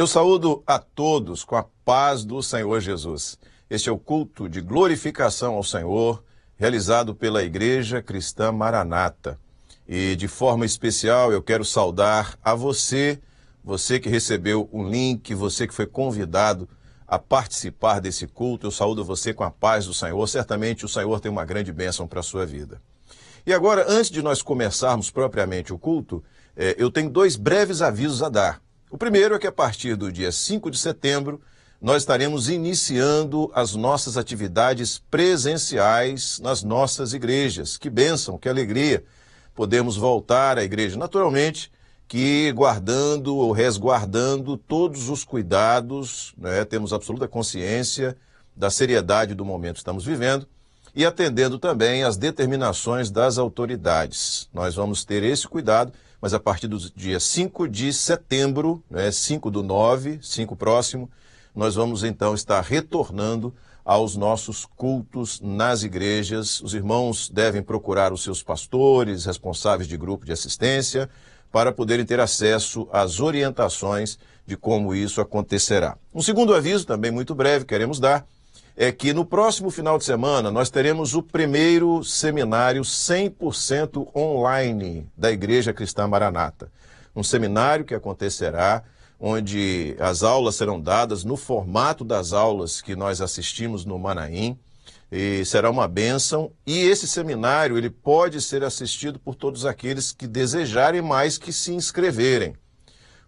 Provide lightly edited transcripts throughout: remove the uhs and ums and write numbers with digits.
Eu saúdo a todos com a paz do Senhor Jesus. Este é o culto de glorificação ao Senhor, realizado pela Igreja Cristã Maranata. E de forma especial eu quero saudar a você, você que recebeu um link, você que foi convidado a participar desse culto. Eu saúdo você com a paz do Senhor. Certamente o Senhor tem uma grande bênção para a sua vida. E agora, antes de nós começarmos propriamente o culto, eu tenho dois breves avisos a dar. O primeiro é que a partir do dia 5 de setembro, nós estaremos iniciando as nossas atividades presenciais nas nossas igrejas. Que bênção, que alegria podemos voltar à igreja. Naturalmente que guardando ou resguardando todos os cuidados, né? Temos absoluta consciência da seriedade do momento que estamos vivendo e atendendo também às determinações das autoridades. Nós vamos ter esse cuidado, mas a partir do dia 5 de setembro, 5/9, 5 próximo, nós vamos então estar retornando aos nossos cultos nas igrejas. Os irmãos devem procurar os seus pastores, responsáveis de grupo de assistência, para poderem ter acesso às orientações de como isso acontecerá. Um segundo aviso, também muito breve, queremos dar, é que no próximo final de semana nós teremos o primeiro seminário 100% online da Igreja Cristã Maranata. Um seminário que acontecerá onde as aulas serão dadas no formato das aulas que nós assistimos no Manaim, e será uma bênção. E esse seminário ele pode ser assistido por todos aqueles que desejarem mais que se inscreverem.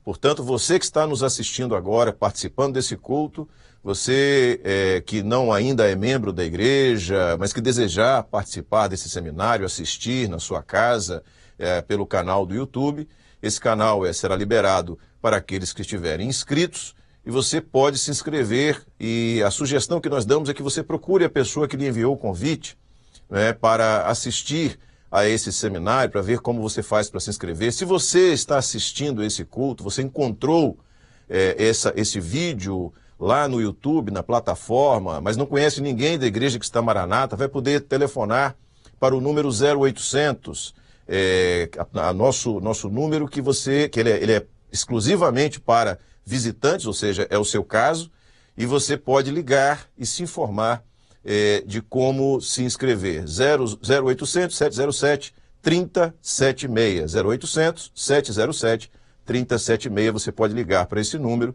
Portanto, você que está nos assistindo agora, participando desse culto, você que não ainda é membro da igreja, mas que desejar participar desse seminário, assistir na sua casa, pelo canal do YouTube, esse canal será liberado para aqueles que estiverem inscritos e você pode se inscrever. E a sugestão que nós damos é que você procure a pessoa que lhe enviou o convite, né, para assistir a esse seminário, para ver como você faz para se inscrever. Se você está assistindo esse culto, você encontrou esse vídeo lá no YouTube, na plataforma, mas não conhece ninguém da Igreja Cristã Maranata, vai poder telefonar para o número 0800, nosso número que ele é exclusivamente para visitantes, ou seja, é o seu caso, e você pode ligar e se informar de como se inscrever. 0800 707 3076, 0800 707 3076, você pode ligar para esse número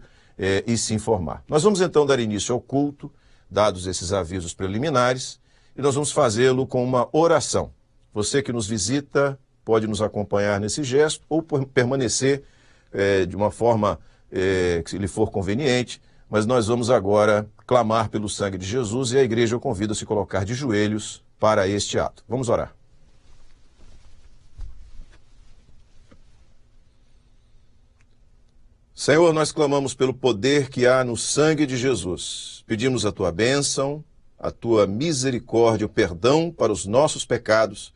e se informar. Nós vamos então dar início ao culto, dados esses avisos preliminares, e nós vamos fazê-lo com uma oração. Você que nos visita pode nos acompanhar nesse gesto ou permanecer de uma forma que lhe for conveniente, mas nós vamos agora clamar pelo sangue de Jesus e a igreja o convida a se colocar de joelhos para este ato. Vamos orar. Senhor, nós clamamos pelo poder que há no sangue de Jesus. Pedimos a tua bênção, a tua misericórdia, o perdão para os nossos pecados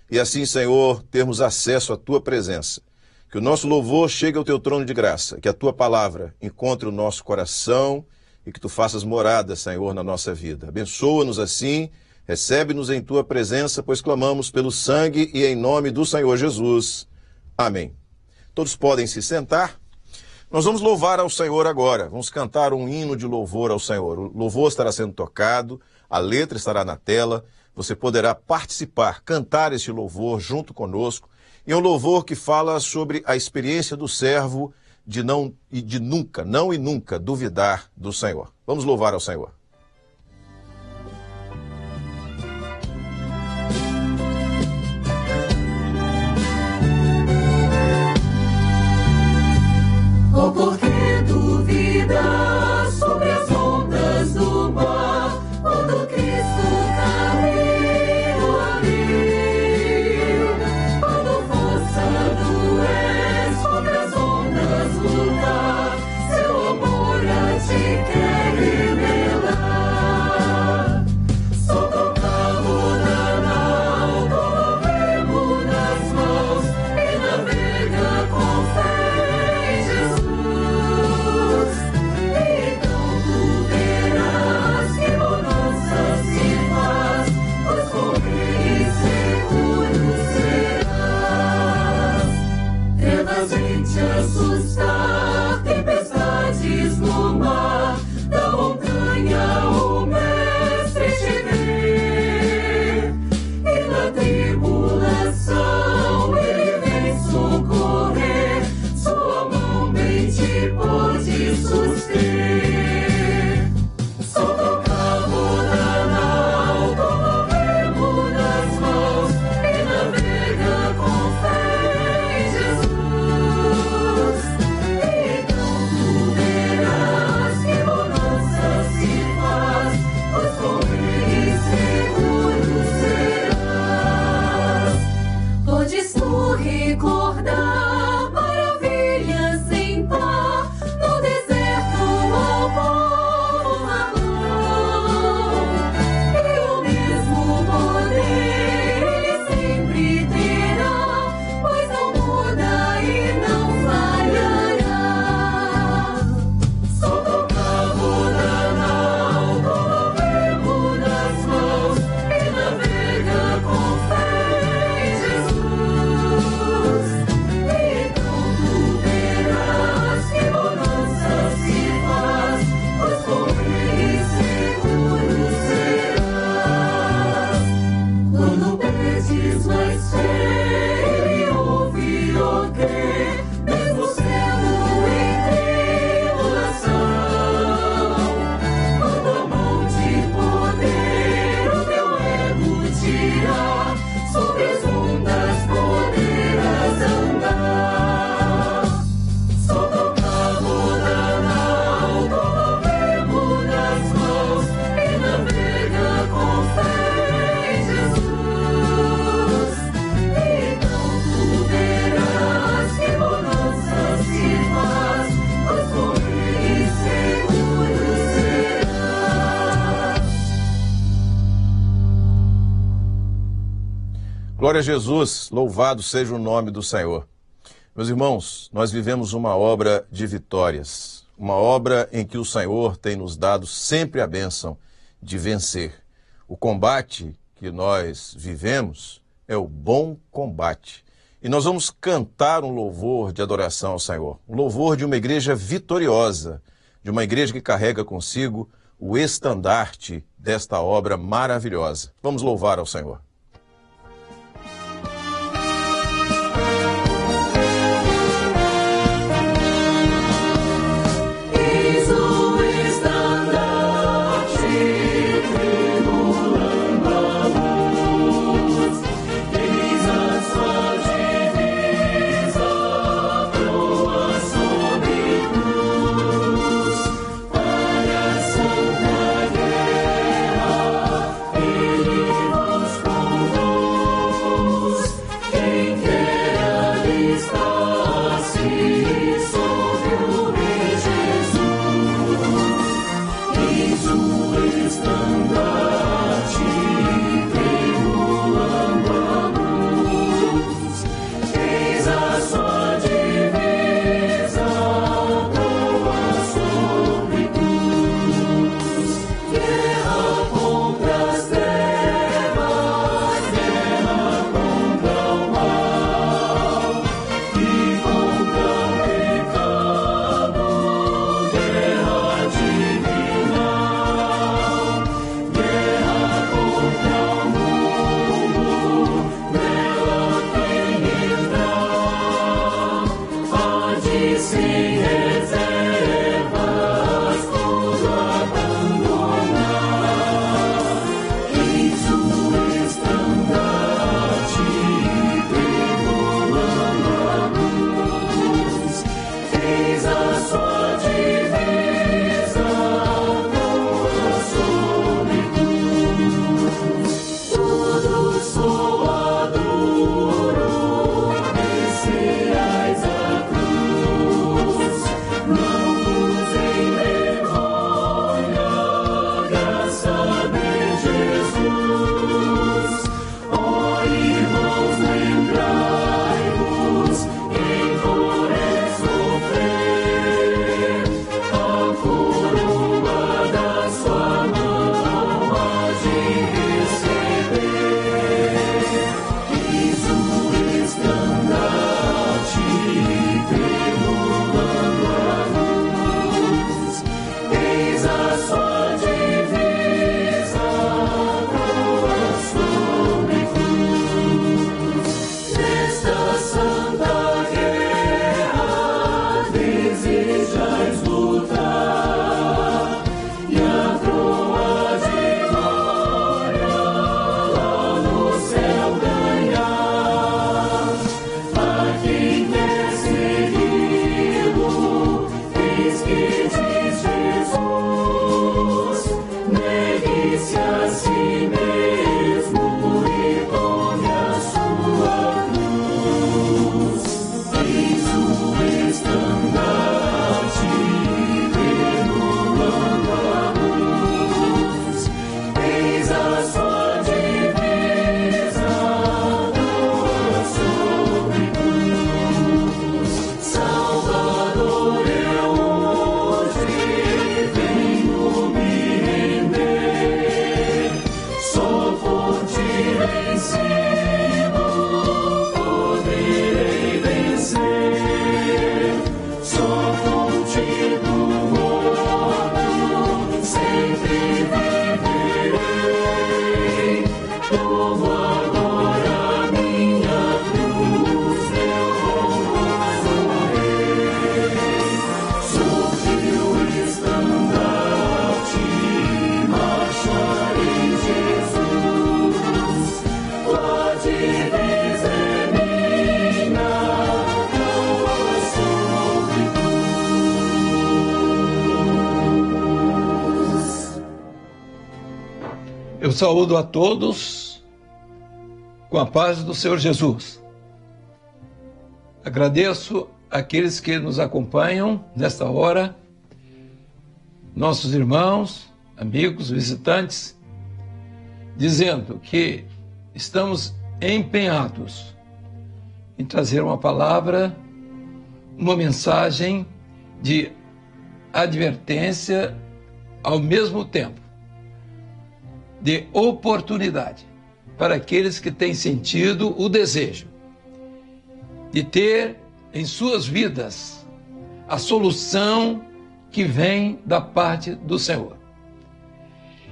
e assim, Senhor, termos acesso à tua presença. Que o nosso louvor chegue ao teu trono de graça, que a tua palavra encontre o nosso coração e que tu faças morada, Senhor, na nossa vida. Abençoa-nos assim, recebe-nos em tua presença, pois clamamos pelo sangue e em nome do Senhor Jesus. Amém. Todos podem se sentar. Nós vamos louvar ao Senhor agora, vamos cantar um hino de louvor ao Senhor. O louvor estará sendo tocado, a letra estará na tela, você poderá participar, cantar esse louvor junto conosco. E é um louvor que fala sobre a experiência do servo de não e nunca duvidar do Senhor. Vamos louvar ao Senhor. Oh, por que duvida sobre as ondas do mar, quando Cristo caminho abriu? Quando forçado é sobre as ondas lutar, seu amor a ti quer revelar. Glória a Jesus, louvado seja o nome do Senhor. Meus irmãos, nós vivemos uma obra de vitórias, uma obra em que o Senhor tem nos dado sempre a bênção de vencer. O combate que nós vivemos é o bom combate. E nós vamos cantar um louvor de adoração ao Senhor, um louvor de uma igreja vitoriosa, de uma igreja que carrega consigo o estandarte desta obra maravilhosa. Vamos louvar ao Senhor. Eu saúdo a todos com a paz do Senhor Jesus. Agradeço àqueles que nos acompanham nesta hora, nossos irmãos, amigos, visitantes, dizendo que estamos empenhados em trazer uma palavra, uma mensagem de advertência, ao mesmo tempo de oportunidade para aqueles que têm sentido o desejo de ter em suas vidas a solução que vem da parte do Senhor.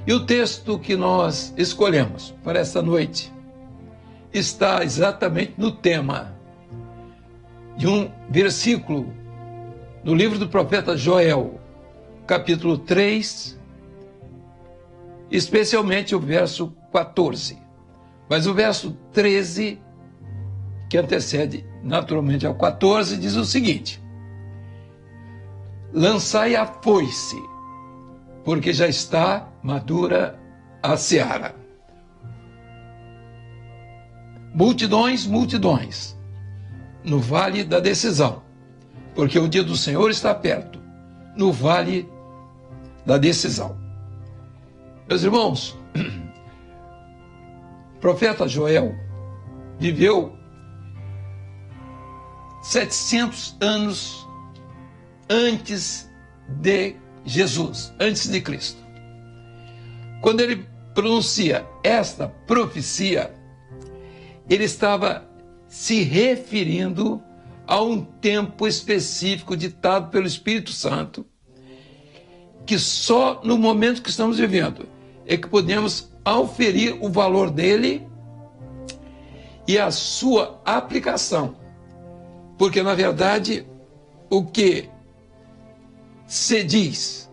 E o texto que nós escolhemos para esta noite está exatamente no tema de um versículo no livro do profeta Joel, capítulo 3, especialmente o verso 14. Mas o verso 13, que antecede naturalmente ao 14, diz o seguinte: lançai a foice, porque já está madura a seara. Multidões, multidões, no vale da decisão, porque o dia do Senhor está perto, no vale da decisão. Meus irmãos, o profeta Joel viveu 700 anos antes de Jesus, antes de Cristo. Quando ele pronuncia esta profecia, ele estava se referindo a um tempo específico ditado pelo Espírito Santo, que só no momento que estamos vivendo é que podemos auferir o valor dele e a sua aplicação. Porque, na verdade, o que se diz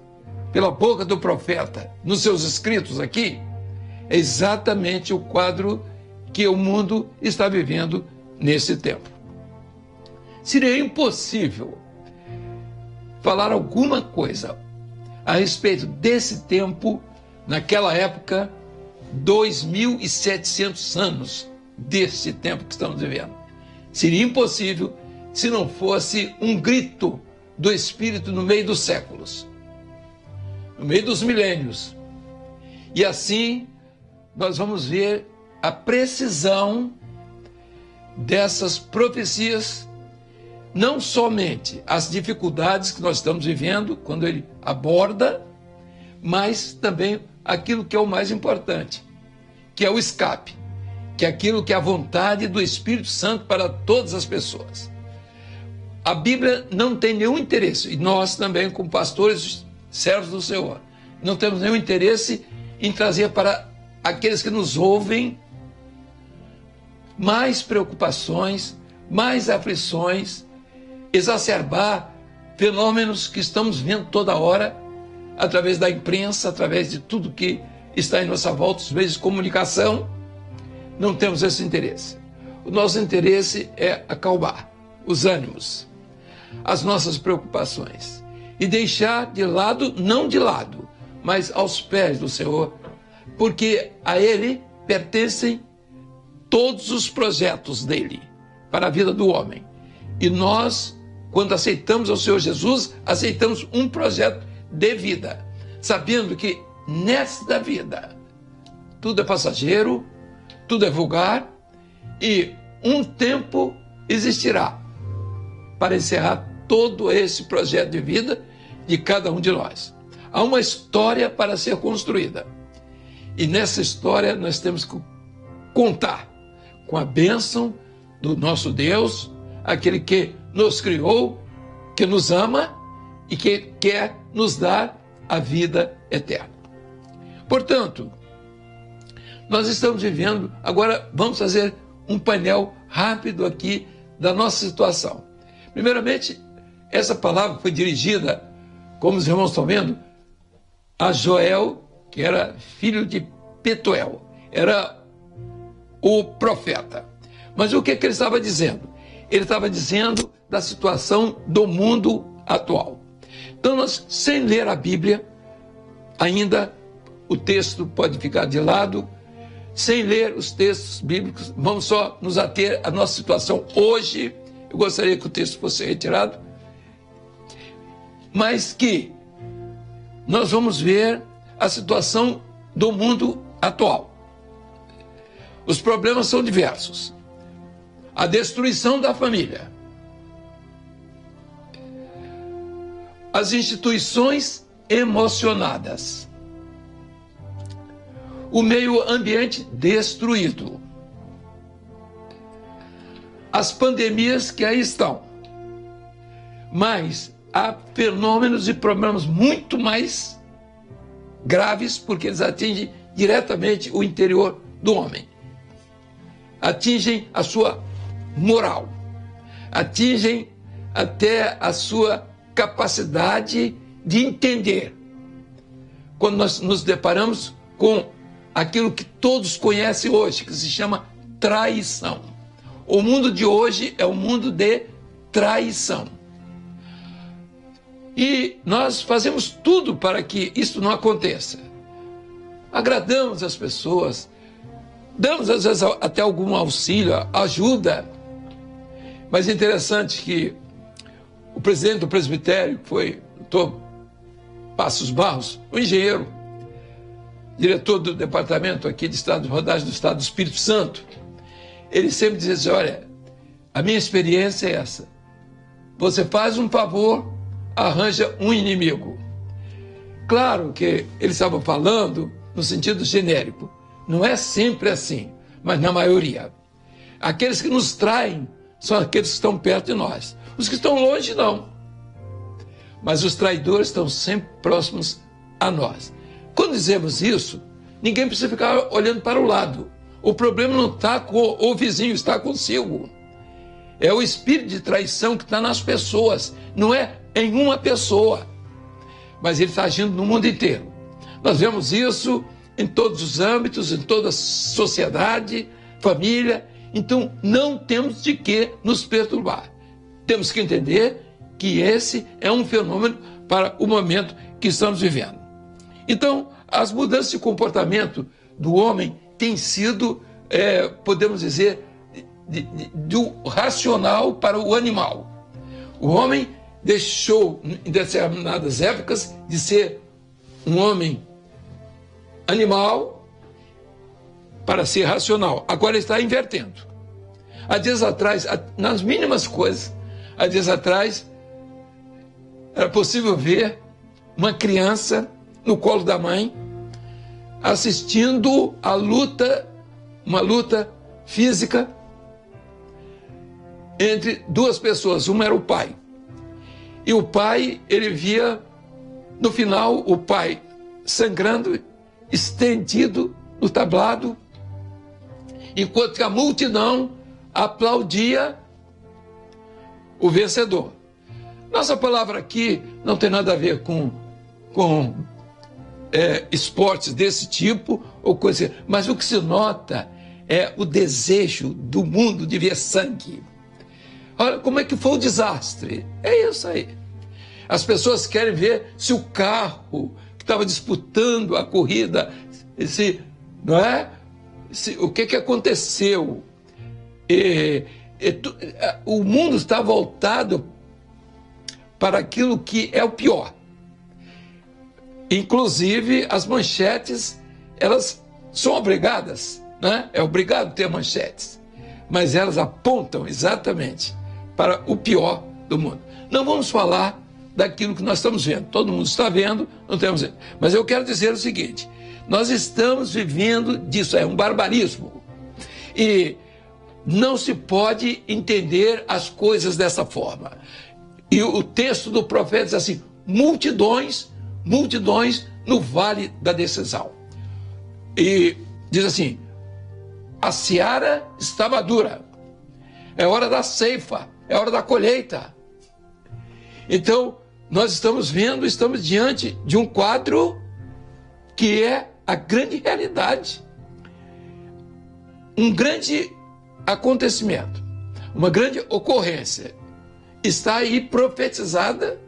pela boca do profeta nos seus escritos aqui é exatamente o quadro que o mundo está vivendo nesse tempo. Seria impossível falar alguma coisa a respeito desse tempo, naquela época, 2.700 anos desse tempo que estamos vivendo. Seria impossível se não fosse um grito do Espírito no meio dos séculos, no meio dos milênios. E assim nós vamos ver a precisão dessas profecias, não somente as dificuldades que nós estamos vivendo quando ele aborda, mas também aquilo que é o mais importante, que é o escape, que é aquilo que é a vontade do Espírito Santo para todas as pessoas. A Bíblia não tem nenhum interesse, e nós também, como pastores, servos do Senhor, não temos nenhum interesse em trazer para aqueles que nos ouvem mais preocupações, mais aflições, exacerbar fenômenos que estamos vendo toda hora, através da imprensa, através de tudo que está em nossa volta, os meios de comunicação. Não temos esse interesse. O nosso interesse é acalmar os ânimos, as nossas preocupações, e deixar de lado, não de lado, mas aos pés do Senhor, porque a Ele pertencem todos os projetos dele para a vida do homem. E nós, quando aceitamos ao Senhor Jesus, aceitamos um projeto de vida, sabendo que nesta vida tudo é passageiro, tudo é vulgar, e um tempo existirá para encerrar todo esse projeto de vida de cada um de nós. Há uma história para ser construída, e nessa história nós temos que contar com a bênção do nosso Deus, aquele que nos criou, que nos ama e que quer nos dar a vida eterna. Portanto, nós estamos vivendo, agora vamos fazer um painel rápido aqui da nossa situação. Primeiramente, essa palavra foi dirigida, como os irmãos estão vendo, a Joel, que era filho de Petuel, era o profeta. Mas o que ele estava dizendo? Ele estava dizendo da situação do mundo atual. Então nós, sem ler a Bíblia, ainda o texto pode ficar de lado, sem ler os textos bíblicos, vamos só nos ater à nossa situação hoje. Eu gostaria que o texto fosse retirado, mas que nós vamos ver a situação do mundo atual. Os problemas são diversos. A destruição da família. As instituições emocionadas. O meio ambiente destruído. As pandemias que aí estão. Mas há fenômenos e problemas muito mais graves, porque eles atingem diretamente o interior do homem. Atingem a sua moral. Atingem até a sua capacidade de entender. Quando nós nos deparamos com aquilo que todos conhecem hoje, que se chama traição. O mundo de hoje é um mundo de traição. E nós fazemos tudo para que isso não aconteça. Agradamos as pessoas, damos às vezes até algum auxílio, ajuda. Mas é interessante que o presidente do presbitério, que foi o Dr. Passos Barros, um engenheiro, diretor do departamento aqui de Estado de Rodagem do Estado do Espírito Santo, ele sempre dizia assim, olha, a minha experiência é essa. Você faz um favor, arranja um inimigo. Claro que ele estava falando no sentido genérico. Não é sempre assim, mas na maioria. Aqueles que nos traem são aqueles que estão perto de nós. Os que estão longe, não. Mas os traidores estão sempre próximos a nós. Quando dizemos isso, ninguém precisa ficar olhando para o lado. O problema não está com o vizinho, está consigo. É o espírito de traição que está nas pessoas, não é em uma pessoa. Mas ele está agindo no mundo inteiro. Nós vemos isso em todos os âmbitos, em toda a sociedade, família. Então, não temos de que nos perturbar. Temos que entender que esse é um fenômeno para o momento que estamos vivendo. Então, as mudanças de comportamento do homem têm sido, podemos dizer, do racional para o animal. O homem deixou, em determinadas épocas, de ser um homem animal para ser racional. Agora ele está invertendo. Há dias atrás, nas mínimas coisas, há dias atrás, era possível ver uma criança no colo da mãe assistindo a luta, uma luta física entre duas pessoas. Uma era o pai. E o pai, ele via, no final, o pai sangrando, estendido no tablado, enquanto que a multidão aplaudia o vencedor. Nossa palavra aqui não tem nada a ver com esportes desse tipo, ou coisa, mas o que se nota é o desejo do mundo de ver sangue. Olha como é que foi o desastre. É isso aí. As pessoas querem ver se o carro que estava disputando a corrida, não é? O que aconteceu? O mundo está voltado para aquilo que é o pior. Inclusive, as manchetes, elas são obrigadas, né? É obrigado ter manchetes, mas elas apontam exatamente para o pior do mundo. Não vamos falar daquilo que nós estamos vendo. Todo mundo está vendo, não temos vendo. Mas eu quero dizer o seguinte, nós estamos vivendo disso, é um barbarismo. E não se pode entender as coisas dessa forma. E o texto do profeta diz assim, multidões no vale da decisão. E diz assim, a seara está madura, é hora da ceifa, é hora da colheita. Então, nós estamos diante de um quadro que é a grande realidade. Um grande acontecimento, uma grande ocorrência, está aí profetizada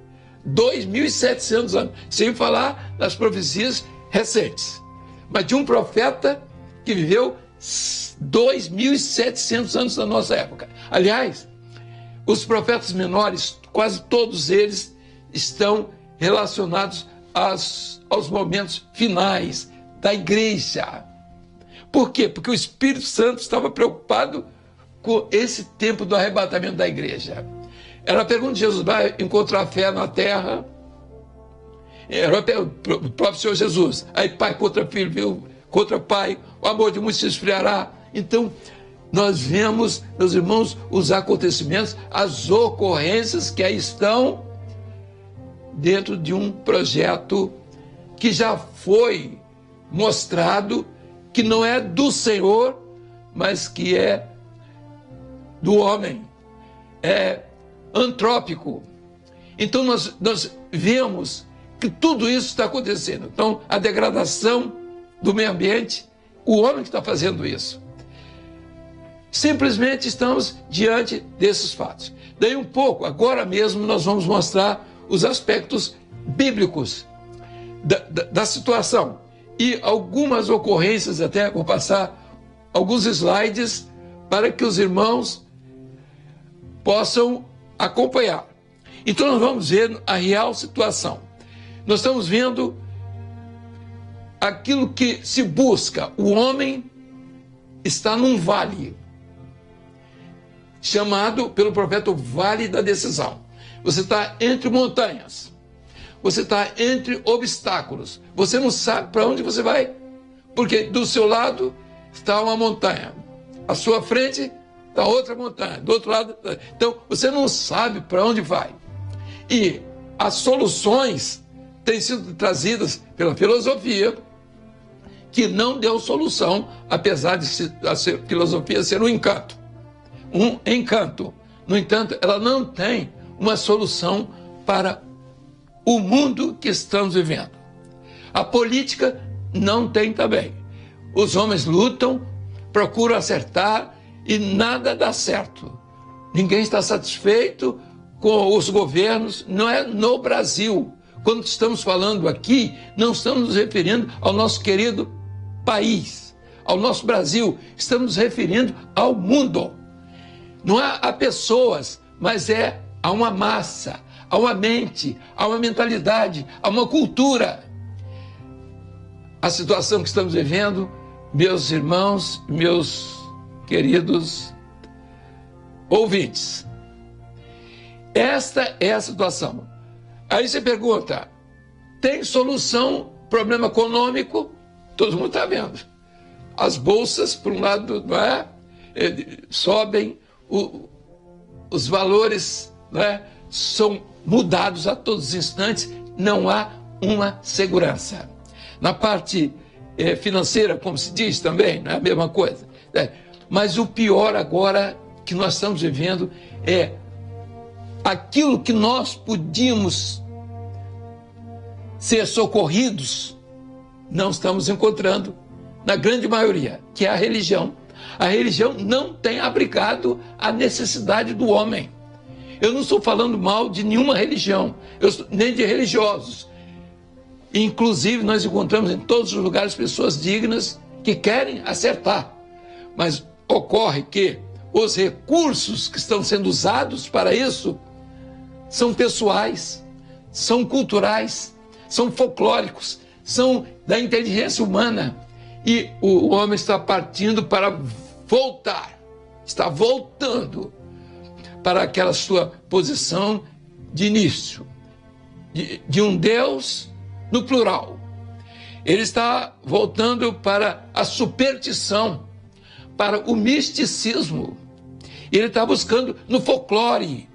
2.700 anos, sem falar das profecias recentes, mas de um profeta que viveu 2.700 anos da nossa época. Aliás, os profetas menores, quase todos eles estão relacionados aos momentos finais da igreja. Por quê? Porque o Espírito Santo estava preocupado com esse tempo do arrebatamento da igreja. Era a pergunta de Jesus: vai encontrar fé na terra? Era o próprio Senhor Jesus. Aí pai contra filho, filho contra pai, o amor de muitos se esfriará. Então, nós vemos, meus irmãos, os acontecimentos, as ocorrências que aí estão dentro de um projeto que já foi mostrado que não é do Senhor, mas que é do homem, é antrópico. Então nós vemos que tudo isso está acontecendo. Então a degradação do meio ambiente, o homem que está fazendo isso. Simplesmente estamos diante desses fatos. Daí um pouco, agora mesmo nós vamos mostrar os aspectos bíblicos da situação. E algumas ocorrências, até vou passar alguns slides para que os irmãos possam acompanhar. Então nós vamos ver a real situação. Nós estamos vendo aquilo que se busca. O homem está num vale, chamado pelo profeta o Vale da Decisão. Você está entre montanhas. Você está entre obstáculos. Você não sabe para onde você vai. Porque do seu lado está uma montanha. À sua frente está outra montanha. Do outro lado... Então, você não sabe para onde vai. E as soluções têm sido trazidas pela filosofia, que não deu solução, apesar de a filosofia ser um encanto. Um encanto. No entanto, ela não tem uma solução para o mundo que estamos vivendo. A política não tem também. Os homens lutam, procuram acertar e nada dá certo. Ninguém está satisfeito com os governos, não é no Brasil. Quando estamos falando aqui, não estamos nos referindo ao nosso querido país, ao nosso Brasil, estamos nos referindo ao mundo. Não há pessoas, mas há uma massa, há uma mente, há uma mentalidade, há uma cultura. A situação que estamos vivendo, meus irmãos, meus queridos ouvintes, esta é a situação. Aí você pergunta, tem solução, problema econômico? Todo mundo está vendo. As bolsas, por um lado, não é? Sobem, os valores, não é? São mudados a todos os instantes, não há uma segurança. Na parte financeira, como se diz também, não é a mesma coisa. Mas o pior agora que nós estamos vivendo é aquilo que nós podíamos ser socorridos, não estamos encontrando, na grande maioria, que é a religião. A religião não tem abrigado a necessidade do homem. Eu não estou falando mal de nenhuma religião, nem de religiosos. Inclusive, nós encontramos em todos os lugares pessoas dignas que querem acertar. Mas ocorre que os recursos que estão sendo usados para isso são pessoais, são culturais, são folclóricos, são da inteligência humana. E o homem está partindo para voltar, está voltando para aquela sua posição de início, de um Deus no plural. Ele está voltando para a superstição, para o misticismo. Ele está buscando no folclore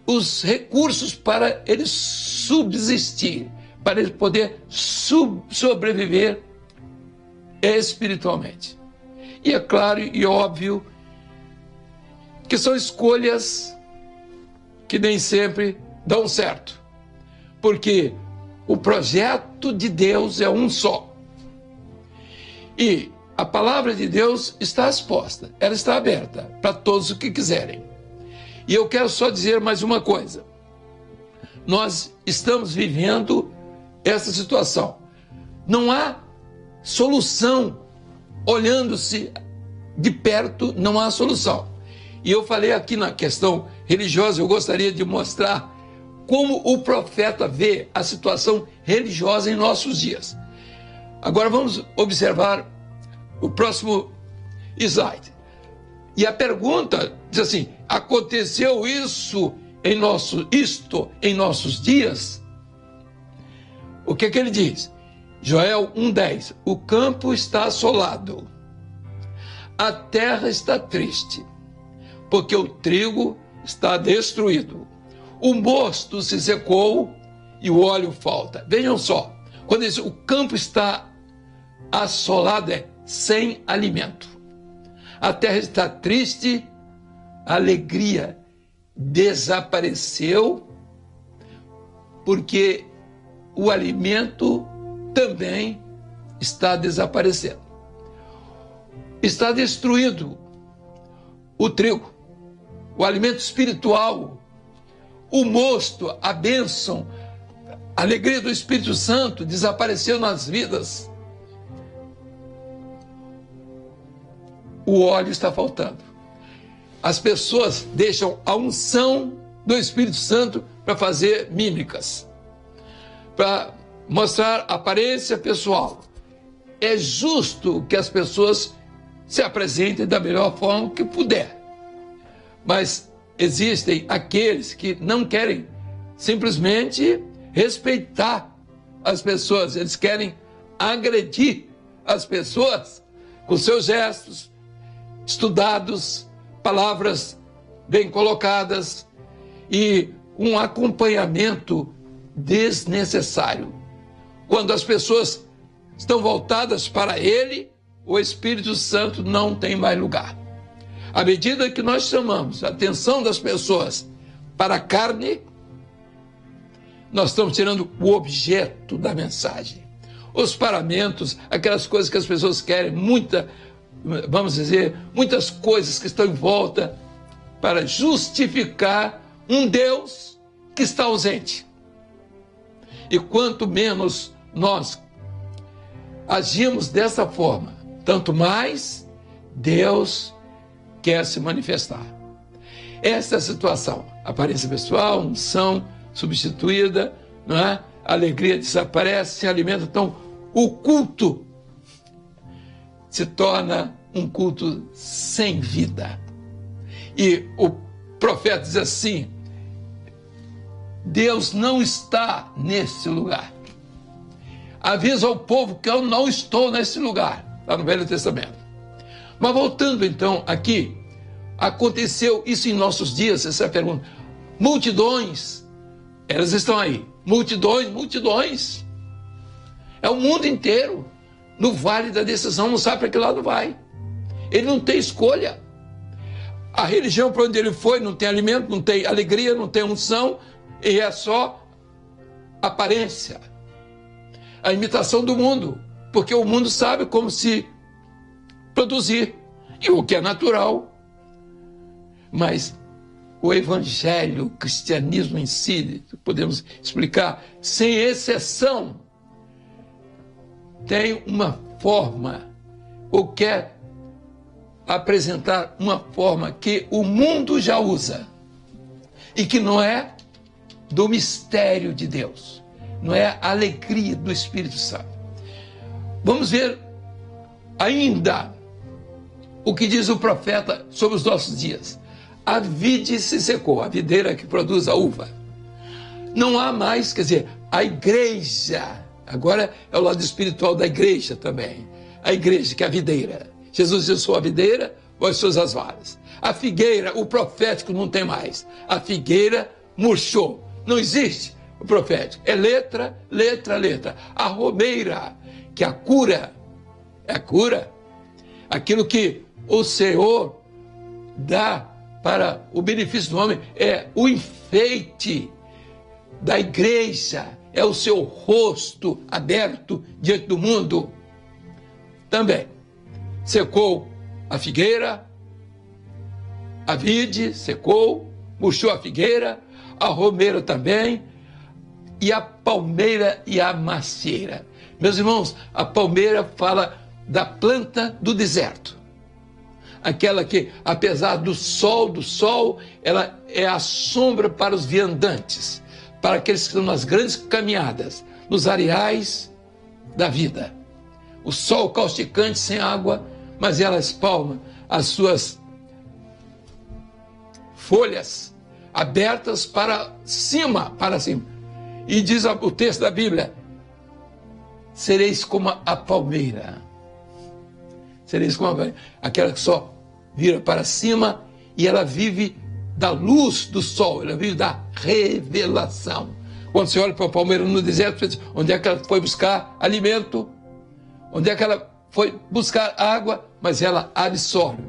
os recursos para ele subsistir, para ele poder sobreviver espiritualmente. E é claro e óbvio que são escolhas que nem sempre dão certo, porque o projeto de Deus é um só. E a palavra de Deus está exposta, ela está aberta para todos os que quiserem. E eu quero só dizer mais uma coisa. Nós estamos vivendo essa situação. Não há solução. Olhando-se de perto, não há solução. E eu falei aqui na questão religiosa, eu gostaria de mostrar como o profeta vê a situação religiosa em nossos dias. Agora vamos observar O próximo slide. E a pergunta diz assim: aconteceu isso em nossos dias? O que ele diz? Joel 1:10. O campo está assolado, a terra está triste, porque o trigo está destruído, o mosto se secou e o óleo falta. Vejam só, quando diz o campo está assolado, é sem alimento. A terra está triste, a alegria desapareceu, porque o alimento também está desaparecendo. Está destruído o trigo, o alimento espiritual, o mosto, a bênção, a alegria do Espírito Santo desapareceu nas vidas. O óleo está faltando. As pessoas deixam a unção do Espírito Santo para fazer mímicas, para mostrar aparência pessoal. É justo que as pessoas se apresentem da melhor forma que puder. Mas existem aqueles que não querem simplesmente respeitar as pessoas. Eles querem agredir as pessoas com seus gestos estudados, palavras bem colocadas e um acompanhamento desnecessário. Quando as pessoas estão voltadas para Ele, o Espírito Santo não tem mais lugar. À medida que nós chamamos a atenção das pessoas para a carne, nós estamos tirando o objeto da mensagem. Os paramentos, aquelas coisas que as pessoas querem, muitas coisas que estão em volta para justificar um Deus que está ausente. E quanto menos nós agimos dessa forma, tanto mais Deus quer se manifestar. Essa é a situação. Aparência pessoal, unção substituída, não é? A alegria desaparece, se alimenta. Então, o culto se torna um culto sem vida. E o profeta diz assim: Deus não está nesse lugar. Avisa ao povo que eu não estou nesse lugar. Está no Velho Testamento. Mas voltando então aqui, aconteceu isso em nossos dias, essa é a pergunta. Multidões, elas estão aí. Multidões. É o mundo inteiro no vale da decisão, não sabe para que lado vai. Ele não tem escolha. A religião para onde ele foi não tem alimento, não tem alegria, não tem unção, e é só aparência. A imitação do mundo, porque o mundo sabe como se produzir, e o que é natural. Mas o evangelho, o cristianismo em si, podemos explicar, sem exceção, tem uma forma, ou quer apresentar uma forma que o mundo já usa, e que não é do mistério de Deus, não é a alegria do Espírito Santo. Vamos ver ainda o que diz o profeta sobre os nossos dias. A vide se secou, a videira que produz a uva. Não há mais, quer dizer, a igreja, agora é o lado espiritual da igreja também. A igreja que é a videira. Jesus disse: eu sou a videira, vós sois as varas. A figueira, o profético não tem mais. A figueira murchou. Não existe o profético. É letra. A romeira, que é a cura. É a cura. Aquilo que o Senhor dá para o benefício do homem é o enfeite da igreja. É o seu rosto aberto diante do mundo. Também secou a figueira, a vide secou, murchou a figueira, a romeira também, e a palmeira e a macieira. Meus irmãos, a palmeira fala da planta do deserto. Aquela que, apesar do sol, ela é a sombra para os viandantes, para aqueles que estão nas grandes caminhadas, nos areais da vida. o sol causticante sem água, mas ela espalma as suas folhas abertas para cima, E diz o texto da Bíblia: sereis como a palmeira. Sereis como aquela que só vira para cima e ela vive da luz do sol, ela vive da revelação. Quando você olha para a palmeira no deserto, você diz, onde é que ela foi buscar alimento? Onde é que ela foi buscar água? Mas ela absorve.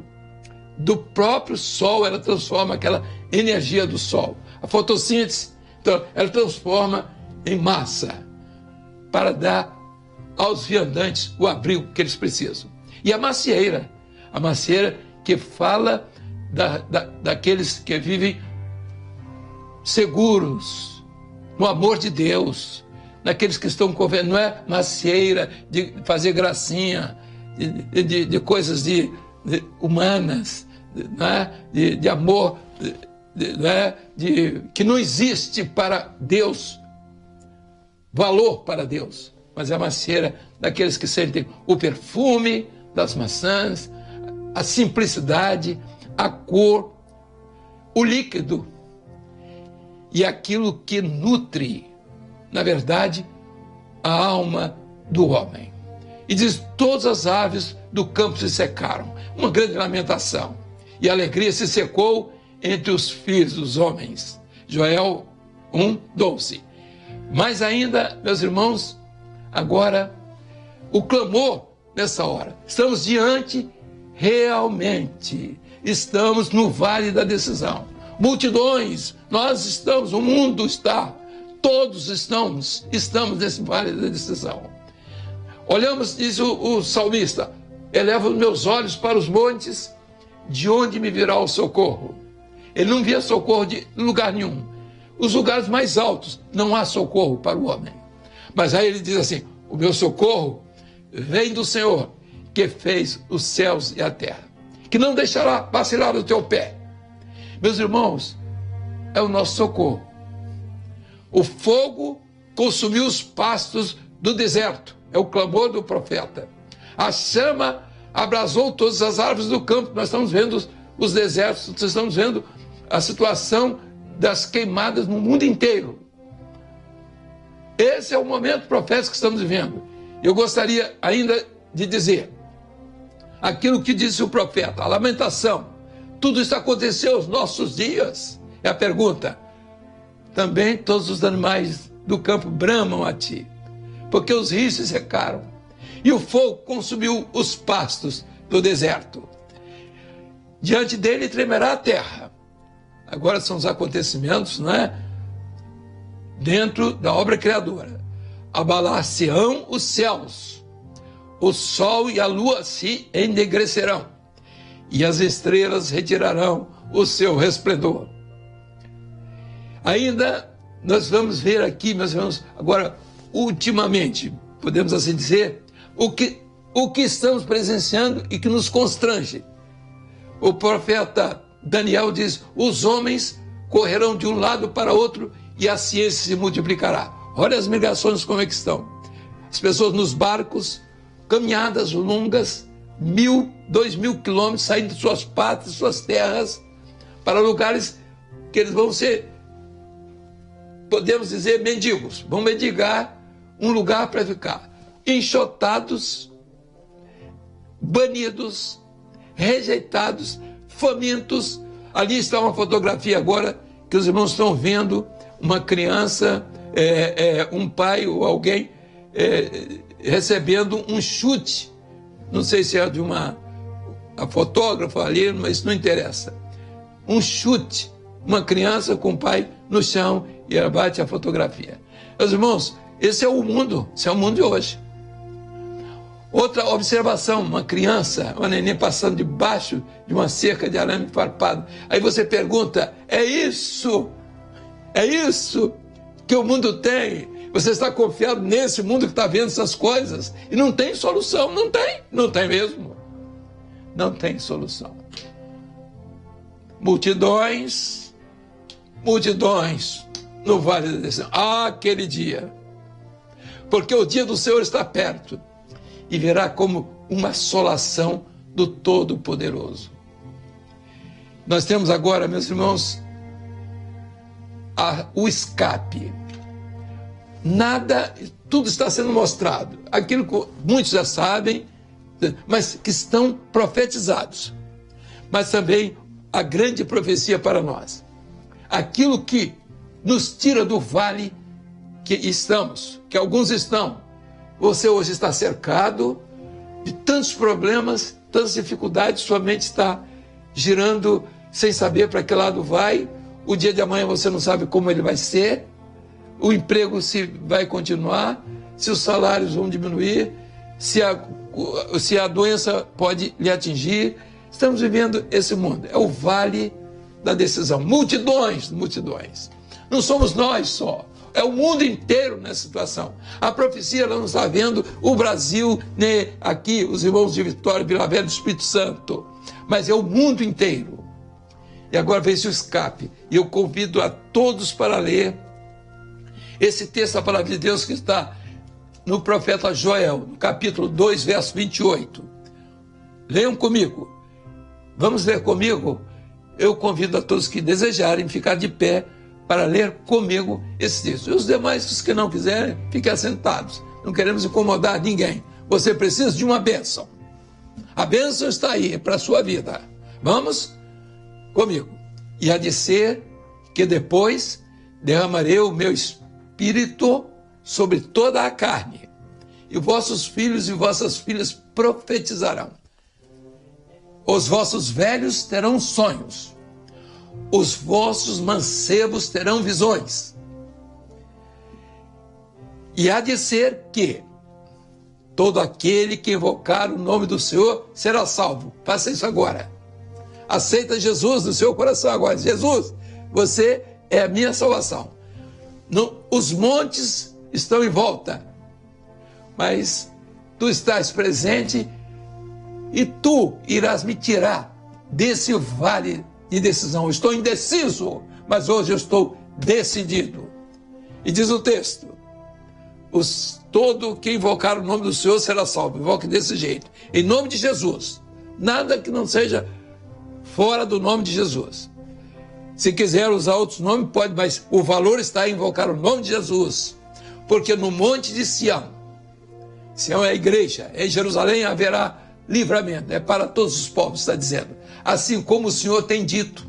Do próprio sol, ela transforma aquela energia do sol. A fotossíntese, então, ela transforma em massa para dar aos viandantes o abrigo que eles precisam. E a macieira que fala daqueles que vivem seguros no amor de Deus, naqueles que estão convivendo, não é macieira de fazer gracinha, de coisas humanas, não é? de amor, não é? Que não existe para Deus, valor para Deus, mas é a macieira daqueles que sentem o perfume das maçãs, a simplicidade, a cor, o líquido e aquilo que nutre, na verdade, a alma do homem. E diz, todas as aves do campo se secaram. Uma grande lamentação. E a alegria se secou entre os filhos dos homens. Joel 1:12. Mas ainda, meus irmãos, agora, o clamor nessa hora. Estamos estamos no vale da decisão. Multidões, nós estamos, o mundo está, todos estamos nesse vale da decisão. Olhamos, diz o salmista, elevo os meus olhos para os montes, de onde me virá o socorro? Ele não via socorro de lugar nenhum. Os lugares mais altos, não há socorro para o homem. Mas aí ele diz assim, o meu socorro vem do Senhor, que fez os céus e a terra, que não deixará vacilar o teu pé. Meus irmãos, é o nosso socorro. O fogo consumiu os pastos do deserto, é o clamor do profeta. A chama abrasou todas as árvores do campo. Nós estamos vendo os desertos, nós estamos vendo a situação das queimadas no mundo inteiro. Esse é o momento profético que estamos vivendo. Eu gostaria ainda de dizer aquilo que disse o profeta, a lamentação. Tudo isso aconteceu aos nossos dias. É a pergunta. Também todos os animais do campo bramam a ti, porque os rios se secaram e o fogo consumiu os pastos do deserto. Diante dele tremerá a terra. Agora são os acontecimentos, não é? Dentro da obra criadora. Abalar-se-ão os céus, o sol e a lua se ennegrecerão, e as estrelas retirarão o seu resplendor. Ainda nós vamos ver aqui, meus irmãos, agora, ultimamente, podemos assim dizer, o que estamos presenciando e que nos constrange. O profeta Daniel diz, os homens correrão de um lado para outro e a ciência se multiplicará. Olha as migrações como é que estão. As pessoas nos barcos, caminhadas longas, 1.000, 2.000 quilômetros, saindo de suas pátrias, suas terras, para lugares que eles vão ser, podemos dizer, mendigos. Vão mendigar um lugar para ficar. Enxotados, banidos, rejeitados, famintos. Ali está uma fotografia agora que os irmãos estão vendo, uma criança, um pai ou alguém recebendo um chute. Não sei se é de a fotógrafa ali, mas não interessa. Um chute, uma criança com o pai no chão e ela bate a fotografia. Meus irmãos, esse é o mundo de hoje. Outra observação, uma criança, uma neném passando debaixo de uma cerca de arame farpado. Aí você pergunta, é isso que o mundo tem? Você está confiado nesse mundo que está vendo essas coisas? E não tem solução, não tem mesmo. Não tem solução. Multidões no vale da decisão. Aquele dia. Porque o dia do Senhor está perto. e verá como uma assolação do Todo-Poderoso. Nós temos agora, meus irmãos, o escape. Nada, tudo está sendo mostrado. Aquilo que muitos já sabem, mas que estão profetizados. Mas também a grande profecia para nós. Aquilo que nos tira do vale que estamos, que alguns estão. Você hoje está cercado de tantos problemas, tantas dificuldades, sua mente está girando sem saber para que lado vai. O dia de amanhã você não sabe como ele vai ser. O emprego se vai continuar, se os salários vão diminuir, se a doença pode lhe atingir. Estamos vivendo esse mundo. É o vale da decisão. Multidões, multidões. Não somos nós só. É o mundo inteiro nessa situação. A profecia ela não está vendo o Brasil, nem aqui, os irmãos de Vitória, Vila Velha, do Espírito Santo. Mas é o mundo inteiro. E agora vem esse escape. E eu convido a todos para ler esse texto da palavra de Deus que está no profeta Joel, no capítulo 2, verso 28. Leiam comigo. Vamos ler comigo? Eu convido a todos que desejarem ficar de pé para ler comigo esse texto. E os demais, os que não quiserem, fiquem assentados. Não queremos incomodar ninguém. Você precisa de uma bênção. A bênção está aí para a sua vida. Vamos comigo. E há de ser que depois derramarei o meu Espírito sobre toda a carne, e vossos filhos e vossas filhas profetizarão. Os vossos velhos terão sonhos, os vossos mancebos terão visões. E há de ser que todo aquele que invocar o nome do Senhor será salvo. Faça isso agora. Aceita Jesus no seu coração agora. Jesus, você é a minha salvação. Os montes estão em volta, mas tu estás presente e tu irás me tirar desse vale de decisão. Eu estou indeciso, mas hoje eu estou decidido. E diz o texto, todo que invocar o nome do Senhor será salvo. Invoque desse jeito, em nome de Jesus. Nada que não seja fora do nome de Jesus. Se quiser usar outros nomes, pode, mas o valor está em invocar o nome de Jesus. Porque no monte de Sião, Sião é a igreja, em Jerusalém haverá livramento, é para todos os povos, está dizendo. Assim como o Senhor tem dito.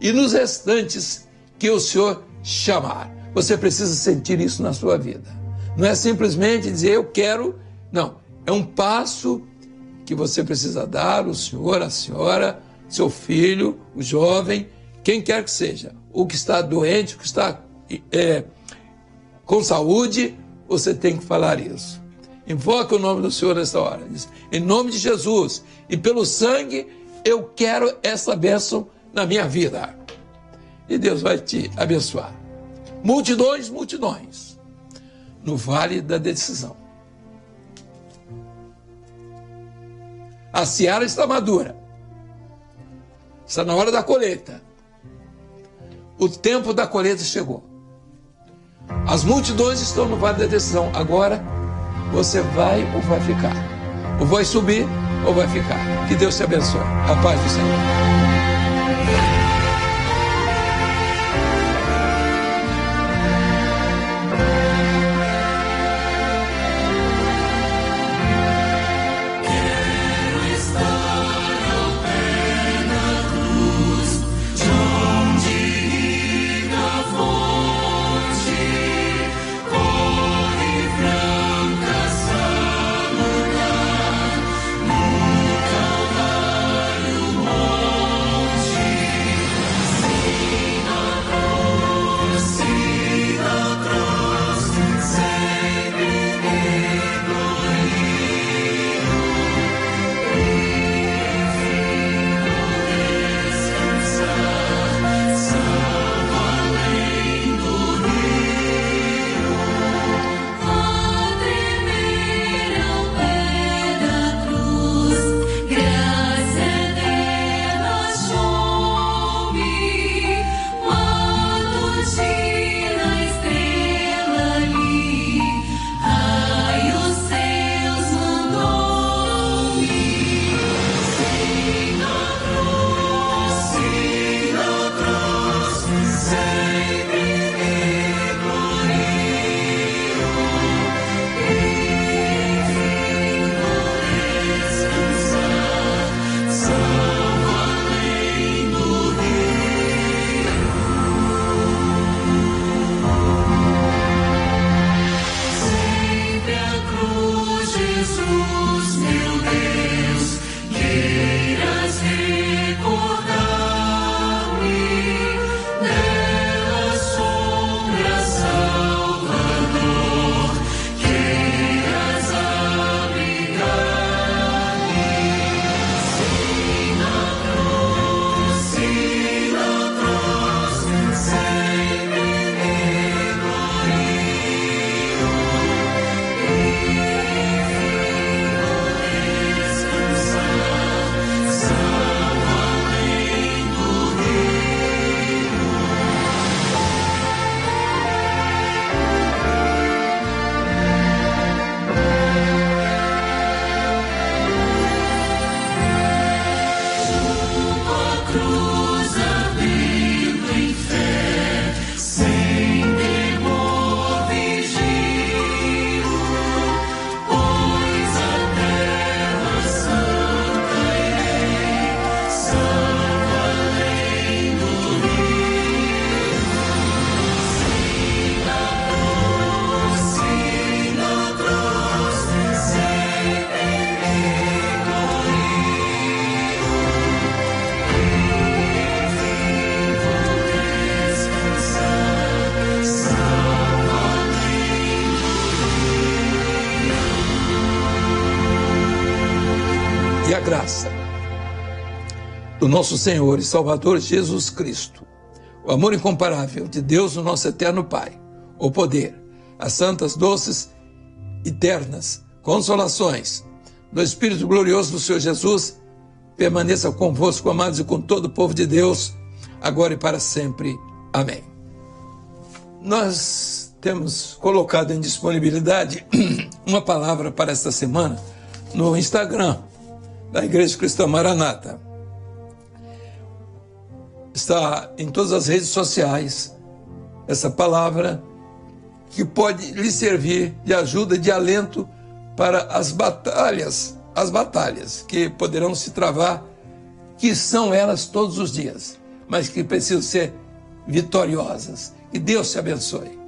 E nos restantes que o Senhor chamar. Você precisa sentir isso na sua vida. Não é simplesmente dizer eu quero, não. É um passo que você precisa dar, o senhor, a senhora, seu filho, o jovem, quem quer que seja, o que está doente, o que está com saúde, você tem que falar isso. Invoque o nome do Senhor nessa hora. Diz, em nome de Jesus e pelo sangue, eu quero essa bênção na minha vida. E Deus vai te abençoar. Multidões, multidões, no vale da decisão. A seara está madura. Está na hora da colheita. O tempo da colheita chegou. As multidões estão no vale da decisão. Agora, você vai ou vai ficar? Ou vai subir ou vai ficar? Que Deus te abençoe. A paz do Senhor. e a graça do nosso Senhor e Salvador Jesus Cristo, o amor incomparável de Deus, o nosso eterno Pai, o poder, as santas, doces, eternas consolações do Espírito glorioso do Senhor Jesus, permaneça convosco, amados, e com todo o povo de Deus, agora e para sempre. Amém. Nós temos colocado em disponibilidade uma palavra para esta semana no Instagram da Igreja Cristã Maranata. Está em todas as redes sociais essa palavra que pode lhe servir de ajuda, de alento para as batalhas que poderão se travar, que são elas todos os dias, mas que precisam ser vitoriosas. Que Deus te abençoe.